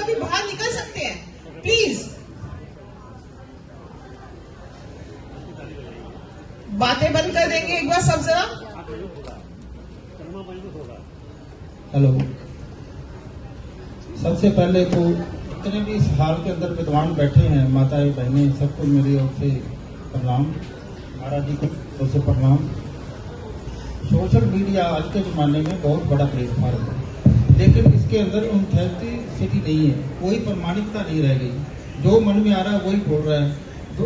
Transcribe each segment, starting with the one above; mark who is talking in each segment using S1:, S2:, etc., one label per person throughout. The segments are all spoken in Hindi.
S1: अभी बाहर निकल सकते हैं, प्लीज। बातें बंद कर देंगे एक बार सब जरा।
S2: हेलो, सबसे पहले तो जितने भी इस हाल के अंदर विद्वान बैठे हैं, माताएं बहनें, सबको मेरी ओर से प्रणाम, महाराज जी को ओर से प्रणाम। सोशल मीडिया आज के ज़माने में बहुत बड़ा प्लेटफॉर्म है, लेकिन इसके अंदर ऑथेंटिसिटी नहीं है, कोई प्रमाणिकता नहीं रह गई। जो मन में आ रहा है वही बोल रहा है। तो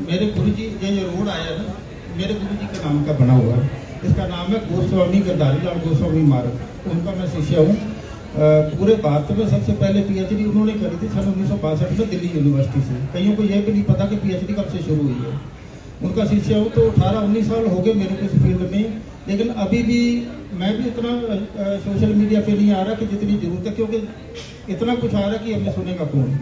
S2: मेरे गुरुजी ये रोड आया ना, मेरे गुरुजी के नाम का बना हुआ है। इसका नाम है गोस्वामी गद्दारीलाल गोस्वामी मार्ग। उनका मैं शिष्य हूँ। पूरे भारत में सबसे पहले पीएचडी उन्होंने करी थी सन 1962 में दिल्ली यूनिवर्सिटी से। कईयों को यह भी नहीं पता कि पीएचडी कब से शुरू हुई है। उनका शिष्य हूँ। तो 18-19 साल हो गए मेरे को इस फील्ड में, लेकिन अभी भी मैं भी इतना सोशल मीडिया पे नहीं आ रहा कि जितनी जरूरत है, क्योंकि इतना कुछ आ रहा है कि हमें सुनेगा कौन।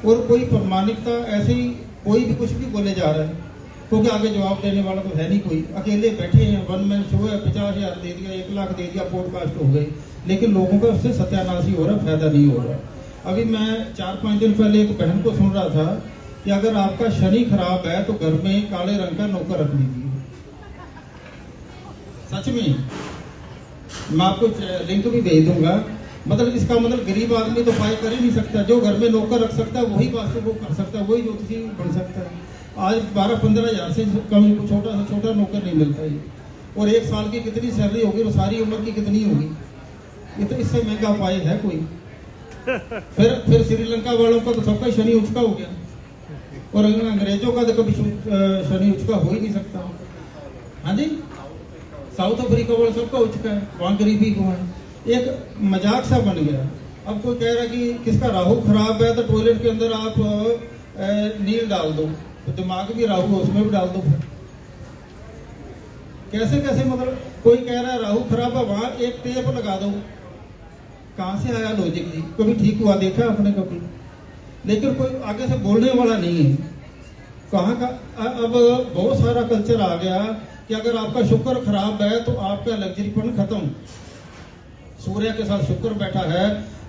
S2: और कोई प्रमाणिकता ऐसे ही कोई भी कुछ भी बोले जा रहा है, क्योंकि आगे जवाब देने वाला तो है नहीं कोई। अकेले बैठे हैं, वन मैन शो है, 50,000 दे दिया, 1 लाख दे दिया, पॉडकास्ट हो गए, लेकिन लोगों का उससे सत्यानाश ही हो रहा, फायदा नहीं हो रहा। अभी मैं 4-5 दिन पहले एक बहन को सुन रहा था कि अगर आपका शनि खराब है तो घर में काले रंग का नौकर रख लीजिए। सच में, मैं आपको लिंक भी भेज दूंगा। मतलब इसका मतलब गरीब आदमी तो उपाय कर ही नहीं सकता। जो घर में नौकर रख सकता है वही वास्तु को कर सकता है, वही ज्योतिषी बन सकता है। आज 12-15 हजार से कम छोटा से छोटा नौकर नहीं मिलता है। और 1 साल की कितनी सैलरी होगी और सारी उम्र की कितनी होगी? ये तो इससे महंगा उपाय है कोई? फिर श्रीलंका वालों का तो सबका शनि उचका हो गया, और अंग्रेजों का तो कभी शनि उचका हो ही नहीं सकता। हाँ जी, साउथ अफ्रीका वाला सबका उचका है, वहां गरीबी को है। एक मजाक सा बन गया। अब कोई कह रहा है कि किसका राहु खराब है तो टॉयलेट के अंदर आप नील डाल दो, तो दिमाग भी राहु है उसमें भी डाल दो। कैसे कैसे, मतलब कोई कह रहा है राहु खराब है, वहां एक टेप लगा दो। कहां से आया लॉजिक जी? कभी ठीक हुआ देखा आपने कभी? लेकिन कोई आगे से बोलने वाला नहीं है। कहाँ का अब बहुत सारा कल्चर आ गया कि अगर आपका शुक्र खराब है तो आपका लग्जरीपन खत्म। सूर्य के साथ शुक्र बैठा है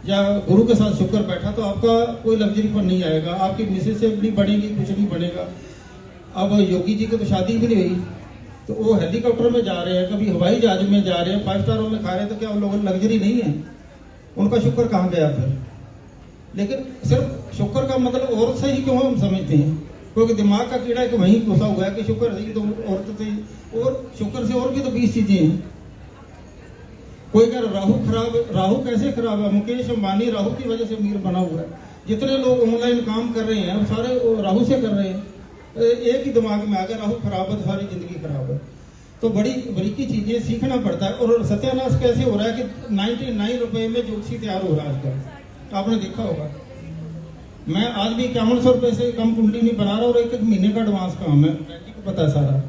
S2: या गुरु के साथ शुक्र बैठा तो आपका कोई लग्जरीपन नहीं आएगा, आपकी मिसेज से नहीं बनेगी, कुछ नहीं बनेगा। अब योगी जी की तो शादी भी नहीं हुई, तो वो हेलीकॉप्टर में जा रहे हैं, कभी हवाई जहाज में जा रहे हैं, 5 स्टारों में खा रहे हैं, तो क्या उन लोगों लग्जरी नहीं है? उनका शुक्र कहाँ गया फिर? लेकिन सिर्फ शुक्र का मतलब औरत से ही क्यों हम समझते हैं? क्योंकि दिमाग का कीड़ा एक वहीं घुसा हुआ है कि शुक्र से ही तो औरत से, और शुक्र से और भी तो 20 चीजें हैं। कोई कह रहा राहु खराब, राहु कैसे खराब है? मुकेश अंबानी राहु की वजह से अमीर बना हुआ है। जितने लोग ऑनलाइन काम कर रहे हैं सारे राहु से कर रहे हैं। एक ही दिमाग में आ गया राहु खराब है तो सारी जिंदगी खराब है। तो बड़ी बरीकी चीजें सीखना पड़ता है। और सत्यानाश कैसे हो रहा है कि 99 रुपए में ज्योतिषी तैयार हो रहा है आजकल, आपने देखा होगा। मैं आज भी 5100 रुपए से कम कुंडली नहीं बना रहा, और 1 महीने का एडवांस काम है, को पता है सारा।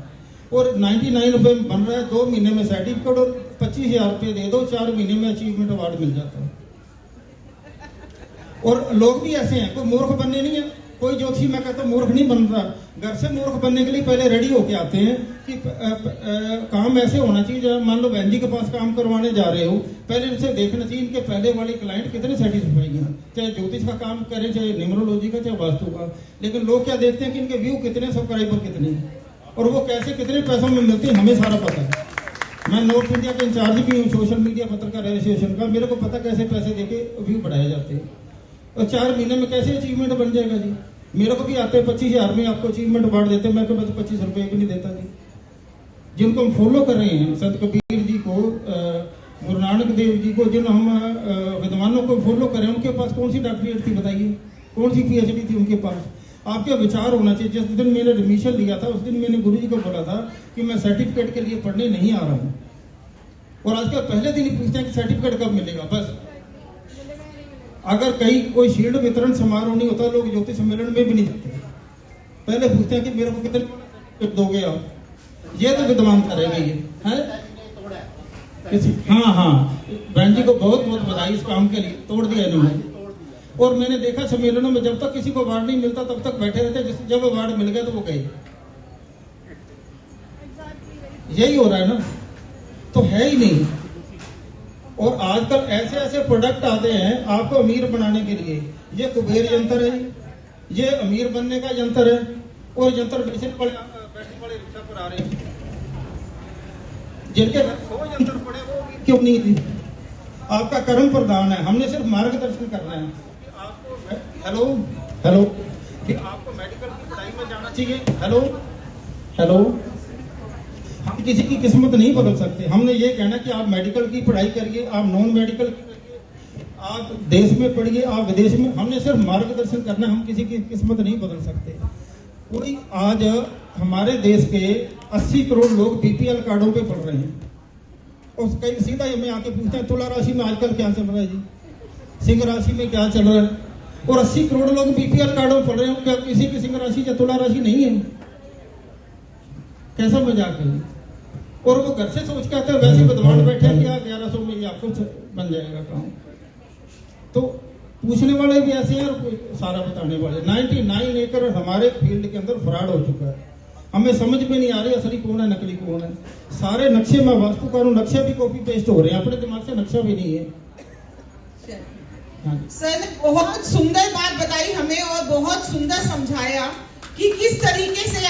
S2: और 99 रुपए में बन रहा है, 2 महीने में सर्टिफिकेट, और 25,000 रुपए दे दो, 4 महीने में अचीवमेंट अवार्ड मिल जाता है। और लोग भी ऐसे हैं, कोई मूर्ख बनने नहीं है। कोई ज्योतिषी मैं कहता हूँ मूर्ख नहीं बन रहा। घर से मूर्ख बनने के लिए पहले रेडी होके आते हैं कि काम ऐसे होना चाहिए। जब मान लो बहन जी के पास काम करवाने जा रहे हो, पहले इनसे देखना चाहिए इनके पहले वाले क्लाइंट कितने सेटिस्फाई हैं, चाहे ज्योतिष का काम करें, चाहे न्यूमरोलॉजी का, चाहे वास्तु का। लेकिन लोग क्या देखते हैं कि इनके व्यू कितने, सब्सक्राइबर कितने हैं, और वो कैसे कितने पैसों में मिलते हैं, हमें सारा पता है। मैं नॉर्थ इंडिया के इंचार्ज भी हूँ सोशल मीडिया पत्रकार एसोसिएशन का। मेरे को पता कैसे पैसे देके व्यू बढ़ाए जाते हैं, और 4 महीने में कैसे अचीवमेंट बन जाएगा जी। मेरे को भी आते हैं 25,000 में आपको अचीवमेंट अवार्ड देते हैं, मैं तो 25 रुपए भी नहीं देता जी। जिनको हम फॉलो कर रहे हैं, संत कबीर जी को, गुरु नानक देव जी को, जिन हम विद्वानों को फॉलो करें, उनके पास कौन सी डॉक्टरेट थी बताइए, कौन सी पीएचडी थी उनके पास? आपके विचार होना चाहिए। जिस दिन मैंने एडमिशन लिया था उस दिन मैंने गुरु जी को बोला था कि मैं सर्टिफिकेट के लिए पढ़ने नहीं आ रहा हूँ, और आज के पहले दिन ही पूछते हैं कि सर्टिफिकेट कब मिलेगा। बस अगर कहीं कोई शील्ड वितरण समारोह नहीं होता, लोग ज्योतिष सम्मेलन में भी नहीं जाते, पहले पूछते हैं कि मेरे को कितने दोगे आप। ये तो विद्वान करेंगे ये है। हाँ, बहन जी को बहुत बहुत बधाई इस काम के लिए, तोड़ दिया इन्होंने। और मैंने देखा सम्मेलनों में जब तक किसी को अवार्ड नहीं मिलता तब तक बैठे रहते, जब अवार्ड मिल गया तो वो गए। यही हो रहा है ना, तो है ही नहीं। और आजकल ऐसे ऐसे प्रोडक्ट आते हैं आपको अमीर बनाने के लिए। ये कुबेर यंत्र है, ये अमीर बनने का यंत्र है, और यंत्र बैठने वाले रिक्शा पर आ रहे हैं। जिनके घर 100 यंत्र पड़े वो अमीर क्यों नहीं थे? आपका कर्म प्रदान है, हमने सिर्फ मार्गदर्शन करना है। आपको हेलो हेलो कि आपको मेडिकल की पढ़ाई में जाना चाहिए। हेलो हेलो हम किसी की किस्मत नहीं बदल सकते। हमने ये कहना कि आप मेडिकल की पढ़ाई करिए, आप नॉन मेडिकल की करिए, आप देश में पढ़िए, आप विदेश में, हमने सिर्फ मार्गदर्शन करना, हम किसी की किस्मत नहीं बदल सकते। कोई आज हमारे देश के 80 करोड़ लोग बीपीएल कार्डों पे पढ़ रहे हैं, और कई सीधा हमें आके पूछते हैं तुला राशि में आजकल क्या चल रहा है जी, सिंह राशि में क्या चल रहा है, और 80 करोड़ लोग बीपीएल कार्डों में पढ़ रहे हैं। क्या किसी की सिंह राशि या तुला राशि नहीं है? कैसा मजाक है? और वो घर से सोच के आते हैं वैसे विद्वान बैठे हैं कि 1100 में ये आपको बन जाएगा काम। तो पूछने वाले भी ऐसे हैं और सारा बताने वाले। 99 एकड़ हमारे फील्ड के अंदर फ्रॉड हो चुका है। हमें समझ में नहीं आ रही असली कौन है नकली कौन है। सारे नक्शे में वास्तु कानून नक्शे भी कॉपी पेस्ट हो रहे हैं, अपने दिमाग से नक्शा भी नहीं है। हाँ।
S1: सर ने बहुत सुंदर बात बताई हमें और बहुत सुंदर समझाया कि किस तरीके से